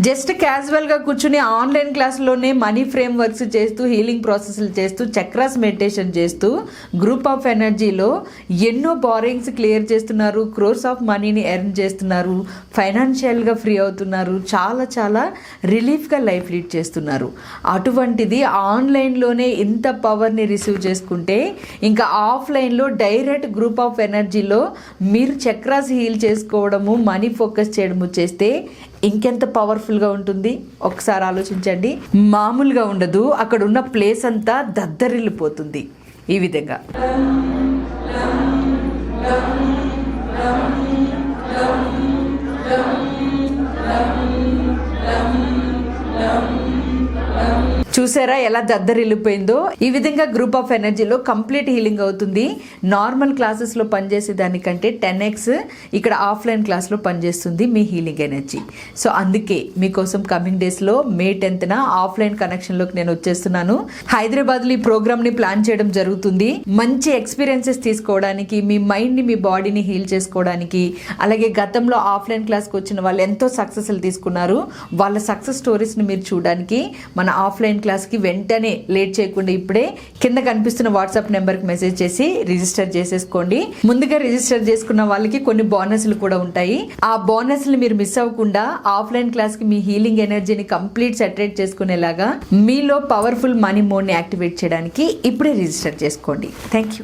Just క్యాజువల్గా కూర్చుని online క్లాస్లోనే money frame works చేస్తూ హీలింగ్ ప్రాసెస్లు చేస్తూ చక్రాస్ మెడిటేషన్ చేస్తూ గ్రూప్ ఆఫ్ ఎనర్జీలో ఎన్నో బారింగ్స్ క్లియర్ చేస్తున్నారు, క్రోర్స్ ఆఫ్ మనీని ఎర్న్ చేస్తున్నారు, ఫైనాన్షియల్గా ఫ్రీ అవుతున్నారు, చాలా చాలా రిలీఫ్గా లైఫ్ లీడ్ చేస్తున్నారు. అటువంటిది ఆన్లైన్లోనే ఇంత పవర్ని రిసీవ్ చేసుకుంటే ఇంకా ఆఫ్లైన్లో డైరెక్ట్ గ్రూప్ ఆఫ్ ఎనర్జీలో మీరు చక్రాస్ హీల్ చేసుకోవడము, మనీ ఫోకస్ చేయడము చేస్తే ఇంకెంత పవర్ఫుల్గా ఉంటుంది ఒకసారి ఆలోచించండి. మామూలుగా ఉండదు, అక్కడ ఉన్న ప్లేస్ అంతా దద్దరిల్లిపోతుంది. ఈ విధంగా చూసారా ఎలా దద్దరిల్లిపోయిందో. ఈ విధంగా గ్రూప్ ఆఫ్ ఎనర్జీలో కంప్లీట్ హీలింగ్ అవుతుంది. నార్మల్ క్లాసెస్లో పనిచేసే దానికంటే 10x ఇక్కడ ఆఫ్లైన్ క్లాస్లో పనిచేస్తుంది మీ హీలింగ్ ఎనర్జీ. సో అందుకే మీకోసం కమింగ్ డేస్లో May 10th ఆఫ్లైన్ కనెక్షన్లోకి నేను వచ్చేస్తున్నాను. హైదరాబాద్లో ఈ ప్రోగ్రామ్ని ప్లాన్ చేయడం జరుగుతుంది. మంచి ఎక్స్పీరియన్సెస్ తీసుకోవడానికి, మీ మైండ్ని మీ బాడీని హీల్ చేసుకోవడానికి, అలాగే గతంలో ఆఫ్లైన్ క్లాస్కి వచ్చిన వాళ్ళు ఎంతో సక్సెస్లు తీసుకున్నారు, వాళ్ళ సక్సెస్ స్టోరీస్ని మీరు చూడడానికి మన ఆఫ్లైన్ క్లాస్కి వెంటనే లేట్ చేయకుండా ఇప్పుడే కింద కనిపిస్తున్న వాట్సాప్ నెంబర్కి మెసేజ్ చేసి రిజిస్టర్ చేసేసుకోండి. ముందుగా రిజిస్టర్ చేసుకున్న వాళ్ళకి కొన్ని బోనస్లు కూడా ఉంటాయి. ఆ బోనస్లు మీరు మిస్ అవ్వకుండా ఆఫ్లైన్ క్లాస్కి మీ హీలింగ్ ఎనర్జీని కంప్లీట్ సెటరేట్ చేసుకునేలాగా మీలో పవర్ఫుల్ మనీ మోడ్ని యాక్టివేట్ చేయడానికి ఇప్పుడే రిజిస్టర్ చేసుకోండి. Thank you.